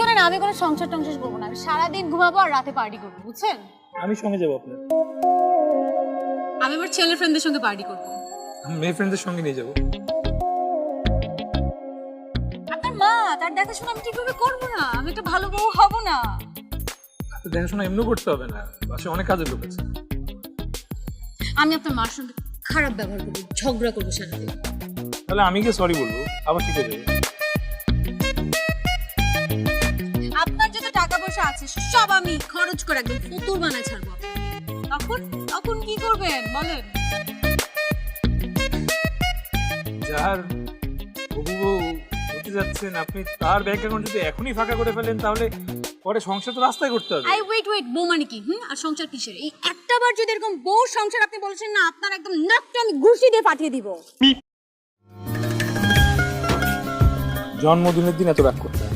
শোনেন, আমি কোনো সংসার টংসার করবো না, আমি সারাদিন ঘুমাবো আর রাতে পার্টি করবো, বুঝছেন? আমি সঙ্গে যাবো আপনার। আমি আমার ছেলে ফ্রেন্ডদের সঙ্গে পার্টি করবো। আমি মেয়ে ফ্রেন্ডদের সঙ্গে নিয়ে যাবো। আপনার মা, তার দেখাশোনা আমি ঠিকভাবে করবো না, আমি একটা ভালো বউ হব না। তো দেখাশোনা এমনিও করতে হবে না, বাসায় অনেক কাজের লোক আছে। আমি আপনার মার সঙ্গে খারাপ ব্যবহার করবো, ঝগড়া করবো সারাদিন। তাহলে আমি কি সরি বলবো, আবার ঠিক হয়ে যাবে। আপনার যত টাকা পয়সা আছে সব আমি খরচ করে একদম ফুতুর বানায় ছাড়বো। তখন তখন কি করবেন বলেন? যার হবু বউ হতে যাচ্ছেন আপনি, তার ব্যাংক অ্যাকাউন্ট যদি এখনই ফাঁকা করে ফেলেন তাহলে পরে সংসার তো রাস্তায় করতে হবে। আই ওয়েট বউ মানে কি? আর সংসার কিসের? এই একটা বার যদি এরকম বউ সংসার আপনি বলেছেন না, আপনার একদম নাকটা আমি ঘুষি দিয়ে পাঠিয়ে দিব। জন্মদিনের দিন এত রাগ করতে হয়?